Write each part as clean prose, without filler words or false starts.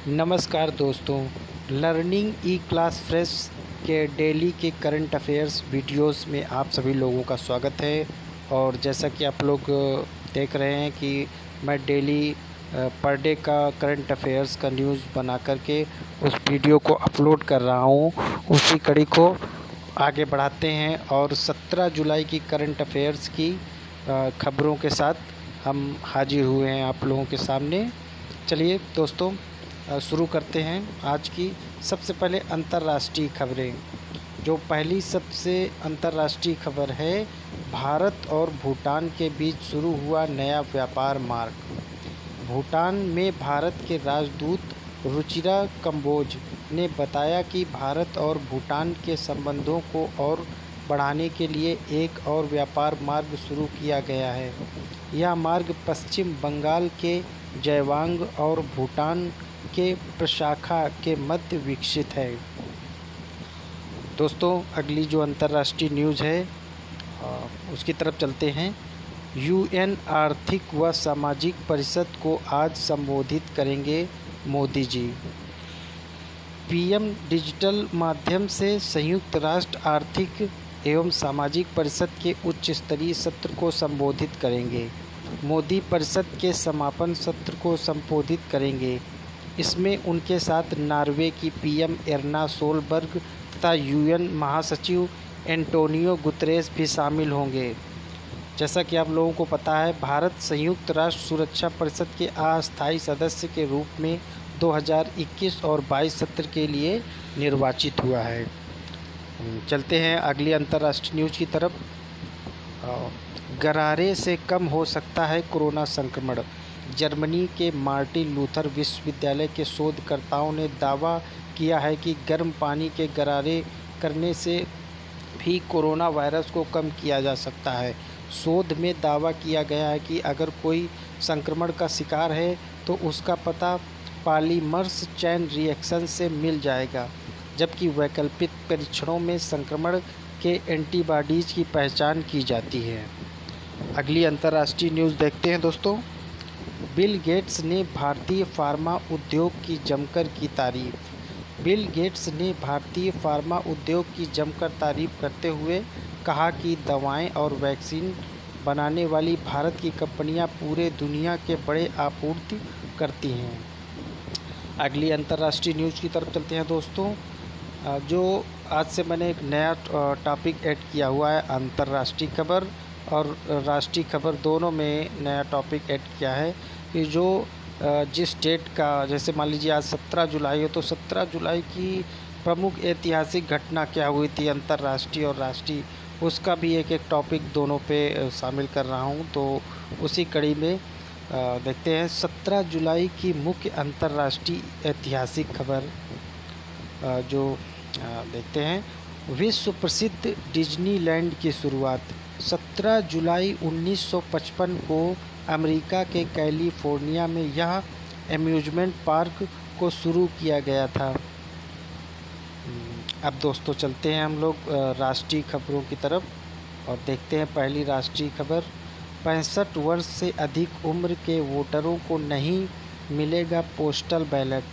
नमस्कार दोस्तों, लर्निंग ई class fresh के डेली के करंट अफेयर्स वीडियोस में आप सभी लोगों का स्वागत है। और जैसा कि आप लोग देख रहे हैं कि मैं डेली पर डे का करंट अफेयर्स का न्यूज़ बना करके उस वीडियो को अपलोड कर रहा हूँ। उसी कड़ी को आगे बढ़ाते हैं और 17 जुलाई की करंट अफेयर्स की खबरों के साथ हम हाजिर हुए हैं आप लोगों के सामने। चलिए दोस्तों, शुरू करते हैं आज की। सबसे पहले अंतर्राष्ट्रीय खबरें। जो पहली सबसे अंतर्राष्ट्रीय खबर है, भारत और भूटान के बीच शुरू हुआ नया व्यापार मार्ग। भूटान में भारत के राजदूत रुचिरा कंबोज ने बताया कि भारत और भूटान के संबंधों को और बढ़ाने के लिए एक और व्यापार मार्ग शुरू किया गया है। यह मार्ग पश्चिम बंगाल के जयवांग और भूटान के प्रशाखा के मध्य विकसित है। दोस्तों, अगली जो अंतर्राष्ट्रीय न्यूज़ है उसकी तरफ चलते हैं। यूएन आर्थिक व सामाजिक परिषद को आज संबोधित करेंगे मोदी जी। पीएम डिजिटल माध्यम से संयुक्त राष्ट्र आर्थिक एवं सामाजिक परिषद के उच्च स्तरीय सत्र को संबोधित करेंगे। मोदी परिषद के समापन सत्र को संबोधित करेंगे। इसमें उनके साथ नॉर्वे की पीएम एर्ना सोलबर्ग तथा यूएन महासचिव एंटोनियो गुतरेस भी शामिल होंगे। जैसा कि आप लोगों को पता है, भारत संयुक्त राष्ट्र सुरक्षा परिषद के अस्थायी सदस्य के रूप में 2021 और 22 सत्र के लिए निर्वाचित हुआ है। चलते हैं अगली अंतर्राष्ट्रीय न्यूज़ की तरफ। गरारे से कम हो सकता है कोरोना संक्रमण। जर्मनी के मार्टिन लूथर विश्वविद्यालय के शोधकर्ताओं ने दावा किया है कि गर्म पानी के गरारे करने से भी कोरोना वायरस को कम किया जा सकता है। शोध में दावा किया गया है कि अगर कोई संक्रमण का शिकार है तो उसका पता पॉलीमर्स चेन रिएक्शन से मिल जाएगा, जबकि वैकल्पिक परीक्षणों में संक्रमण के एंटीबॉडीज़ की पहचान की जाती है। अगली अंतर्राष्ट्रीय न्यूज़ देखते हैं दोस्तों। बिल गेट्स ने भारतीय फार्मा उद्योग की जमकर की तारीफ। बिल गेट्स ने भारतीय फार्मा उद्योग की जमकर तारीफ करते हुए कहा कि दवाएं और वैक्सीन बनाने वाली भारत की कंपनियां पूरे दुनिया के बड़े आपूर्ति करती हैं। अगली अंतर्राष्ट्रीय न्यूज़ की तरफ चलते हैं दोस्तों। जो आज से मैंने एक नया टॉपिक ऐड किया हुआ है, अंतर्राष्ट्रीय खबर और राष्ट्रीय खबर दोनों में नया टॉपिक ऐड किया है कि जो जिस डेट का, जैसे मान लीजिए आज 17 जुलाई है, तो 17 जुलाई की प्रमुख ऐतिहासिक घटना क्या हुई थी अंतर्राष्ट्रीय और राष्ट्रीय, उसका भी एक टॉपिक दोनों पे शामिल कर रहा हूँ। तो उसी कड़ी में देखते हैं 17 जुलाई की मुख्य अंतर्राष्ट्रीय ऐतिहासिक खबर। जो देखते हैं, विश्व प्रसिद्ध डिज्नीलैंड की शुरुआत। 17 जुलाई 1955 को अमेरिका के कैलिफोर्निया में यह एम्यूजमेंट पार्क को शुरू किया गया था। अब दोस्तों चलते हैं हम लोग राष्ट्रीय खबरों की तरफ और देखते हैं पहली राष्ट्रीय खबर। 65 वर्ष से अधिक उम्र के वोटरों को नहीं मिलेगा पोस्टल बैलेट।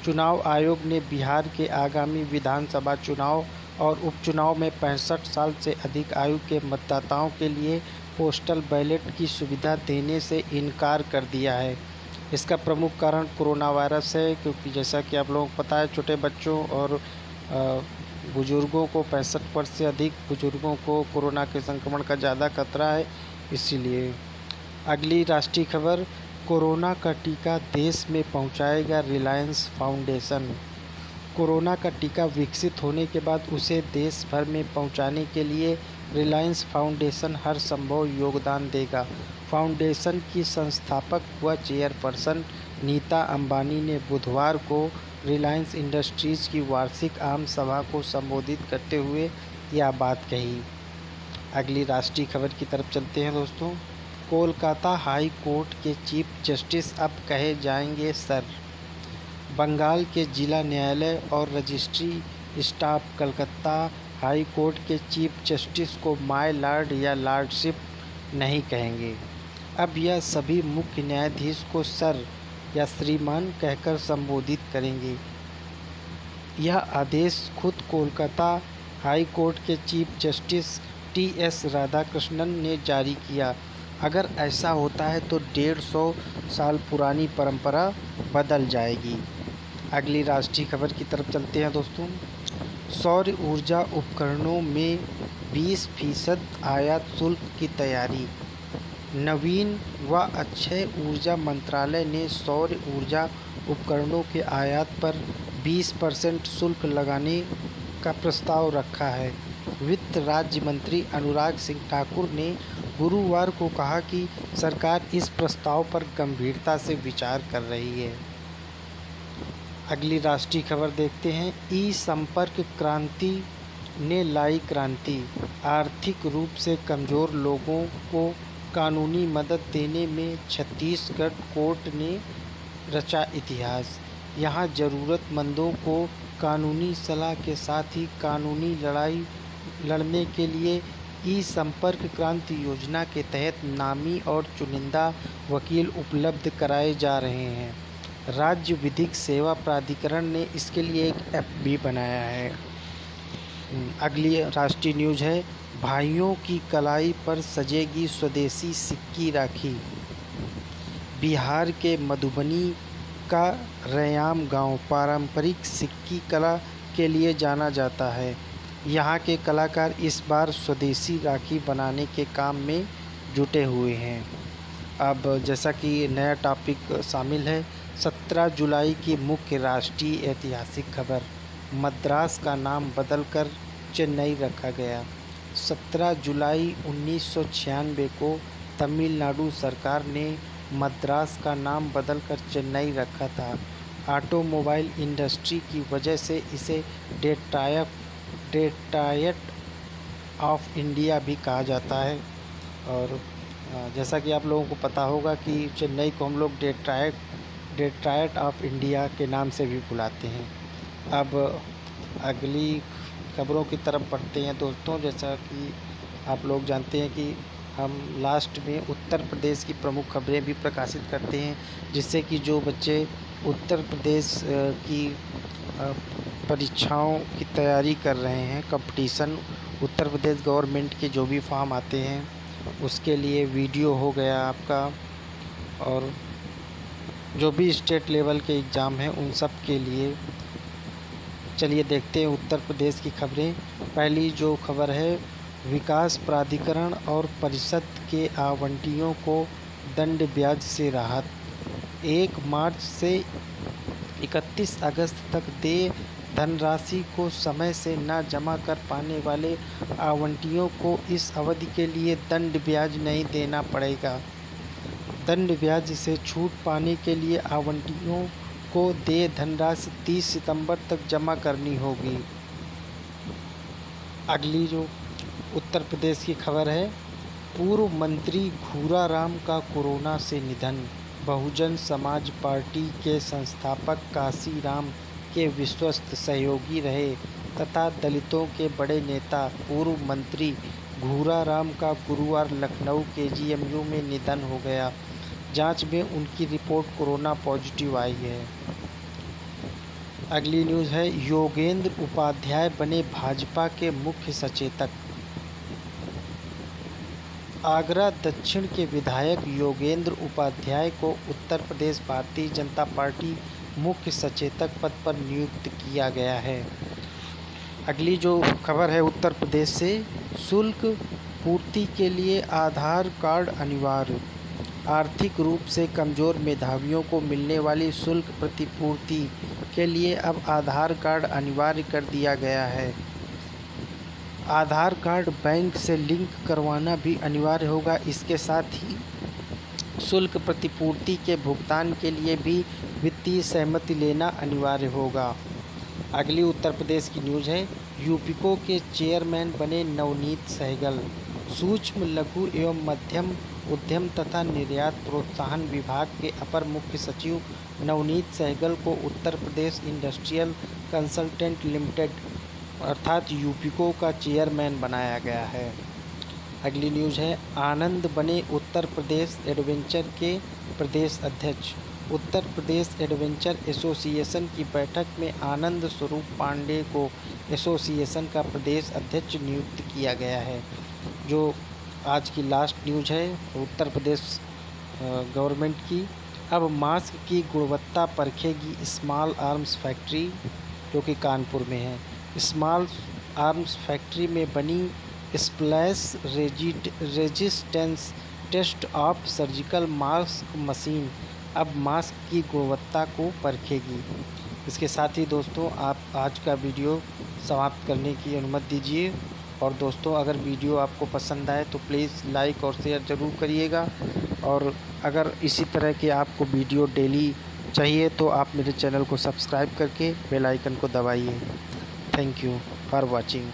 चुनाव आयोग ने बिहार के आगामी विधानसभा चुनाव और उपचुनाव में 65 साल से अधिक आयु के मतदाताओं के लिए पोस्टल बैलेट की सुविधा देने से इनकार कर दिया है। इसका प्रमुख कारण कोरोना वायरस है, क्योंकि जैसा कि आप लोगों को पता है, छोटे बच्चों और बुज़ुर्गों को 65 वर्ष से अधिक बुज़ुर्गों को कोरोना के संक्रमण का ज़्यादा खतरा है, इसीलिए। अगली राष्ट्रीय खबर, कोरोना का टीका देश में पहुंचाएगा रिलायंस फाउंडेशन। कोरोना का टीका विकसित होने के बाद उसे देश भर में पहुंचाने के लिए रिलायंस फाउंडेशन हर संभव योगदान देगा। फाउंडेशन की संस्थापक व चेयरपर्सन नीता अंबानी ने बुधवार को रिलायंस इंडस्ट्रीज़ की वार्षिक आम सभा को संबोधित करते हुए यह बात कही। अगली राष्ट्रीय खबर की तरफ चलते हैं दोस्तों। कोलकाता हाई कोर्ट के चीफ जस्टिस अब कहे जाएंगे सर। बंगाल के जिला न्यायालय और registry staff Calcutta high court के चीफ जस्टिस को माय लॉर्ड या लॉर्डशिप नहीं कहेंगे। अब यह सभी मुख्य न्यायाधीश को सर या श्रीमान कहकर संबोधित करेंगे। यह आदेश खुद कोलकाता हाई कोर्ट के चीफ जस्टिस टी.एस. राधाकृष्णन ने जारी किया। अगर ऐसा होता है तो 150 साल पुरानी परंपरा बदल जाएगी। अगली राष्ट्रीय खबर की तरफ चलते हैं दोस्तों। सौर ऊर्जा उपकरणों में 20% आयात शुल्क की तैयारी। नवीन व अक्षय ऊर्जा मंत्रालय ने सौर ऊर्जा उपकरणों के आयात पर 20% शुल्क लगाने का प्रस्ताव रखा है। वित्त राज्य मंत्री अनुराग सिंह ठाकुर ने गुरुवार को कहा कि सरकार इस प्रस्ताव पर गंभीरता से विचार कर रही है। अगली राष्ट्रीय खबर देखते हैं। ई संपर्क क्रांति ने लाई क्रांति। आर्थिक रूप से कमज़ोर लोगों को कानूनी मदद देने में छत्तीसगढ़ कोर्ट ने रचा इतिहास। यहाँ ज़रूरतमंदों को कानूनी सलाह के साथ ही कानूनी लड़ाई लड़ने के लिए ई संपर्क क्रांति योजना के तहत नामी और चुनिंदा वकील उपलब्ध कराए जा रहे हैं। राज्य विधिक सेवा प्राधिकरण ने इसके लिए एक ऐप भी बनाया है। अगली राष्ट्रीय न्यूज़ है। भाइयों की कलाई पर सजेगी स्वदेशी सिक्की राखी। बिहार के मधुबनी का रैयाम गांव पारंपरिक सिक्की कला के लिए जाना जाता है। यहाँ के कलाकार इस बार स्वदेशी राखी बनाने के काम में जुटे हुए हैं। अब जैसा कि नया टॉपिक शामिल है, 17 जुलाई की मुख्य राष्ट्रीय ऐतिहासिक खबर। मद्रास का नाम बदलकर चेन्नई रखा गया। 17 जुलाई 1996 को तमिलनाडु सरकार ने मद्रास का नाम बदलकर चेन्नई रखा था। ऑटोमोबाइल इंडस्ट्री की वजह से इसे डेट्रॉयट ऑफ इंडिया भी कहा जाता है। और जैसा कि आप लोगों को पता होगा कि चेन्नई को हम लोग डेट्रॉयट ऑफ इंडिया के नाम से भी बुलाते हैं। अब अगली खबरों की तरफ बढ़ते हैं दोस्तों। जैसा कि आप लोग जानते हैं कि हम लास्ट में उत्तर प्रदेश की प्रमुख खबरें भी प्रकाशित करते हैं, जिससे कि जो बच्चे उत्तर प्रदेश की परीक्षाओं की तैयारी कर रहे हैं, कंपटीशन उत्तर प्रदेश गवर्नमेंट के जो भी फॉर्म आते हैं उसके लिए वीडियो हो गया आपका, और जो भी स्टेट लेवल के एग्ज़ाम हैं उन सब के लिए। चलिए देखते हैं उत्तर प्रदेश की खबरें। पहली जो खबर है, विकास प्राधिकरण और परिषद के आवंटियों को दंड ब्याज से राहत। 1 मार्च से 31 अगस्त तक देय धनराशि को समय से न जमा कर पाने वाले आवंटियों को इस अवधि के लिए दंड ब्याज नहीं देना पड़ेगा। दंड ब्याज से छूट पाने के लिए आवंटियों को देय धनराशि 30 सितंबर तक जमा करनी होगी। अगली जो उत्तर प्रदेश की खबर है, पूर्व मंत्री घूराराम का कोरोना से निधन। बहुजन समाज पार्टी के संस्थापक काशीराम के विश्वस्त सहयोगी रहे तथा दलितों के बड़े नेता पूर्व मंत्री घूराराम का गुरुवार लखनऊ KGMU में निधन हो गया। जांच में उनकी रिपोर्ट कोरोना पॉजिटिव आई है। अगली न्यूज़ है, योगेंद्र उपाध्याय बने भाजपा के मुख्य सचेतक। आगरा दक्षिण के विधायक योगेंद्र उपाध्याय को उत्तर प्रदेश भारतीय जनता पार्टी मुख्य सचेतक पद पर नियुक्त किया गया है। अगली जो खबर है उत्तर प्रदेश से, शुल्क पूर्ति के लिए आधार कार्ड अनिवार्य। आर्थिक रूप से कमज़ोर मेधावियों को मिलने वाली शुल्क प्रतिपूर्ति के लिए अब आधार कार्ड अनिवार्य कर दिया गया है। आधार कार्ड बैंक से लिंक करवाना भी अनिवार्य होगा। इसके साथ ही शुल्क प्रतिपूर्ति के भुगतान के लिए भी वित्तीय सहमति लेना अनिवार्य होगा। अगली उत्तर प्रदेश की न्यूज़ है, यूपीको के चेयरमैन बने नवनीत सहगल। सूक्ष्म लघु एवं मध्यम उद्यम तथा निर्यात प्रोत्साहन विभाग के अपर मुख्य सचिव नवनीत सहगल को Uttar Pradesh industrial consultant limited अर्थात यूपीको का चेयरमैन बनाया गया है। अगली न्यूज़ है, आनंद बने उत्तर प्रदेश एडवेंचर के प्रदेश अध्यक्ष। उत्तर प्रदेश एडवेंचर एसोसिएशन की बैठक में आनंद स्वरूप पांडे को एसोसिएशन का प्रदेश अध्यक्ष नियुक्त किया गया है। जो आज की लास्ट न्यूज़ है उत्तर प्रदेश गवर्नमेंट की। अब मास्क की गुणवत्ता परखेगी स्मॉल आर्म्स फैक्ट्री, जो कि कानपुर में है। स्मॉल आर्म्स फैक्ट्री में बनी splash resistance test of surgical mask machine अब मास्क की गुणवत्ता को परखेगी। इसके साथ ही दोस्तों आप आज का वीडियो समाप्त करने की अनुमति दीजिए। और दोस्तों अगर वीडियो आपको पसंद आए तो प्लीज़ लाइक और शेयर ज़रूर करिएगा। और अगर इसी तरह के आपको वीडियो डेली चाहिए तो आप मेरे चैनल को सब्सक्राइब करके बेल आइकन को दबाइए। Thank you for watching.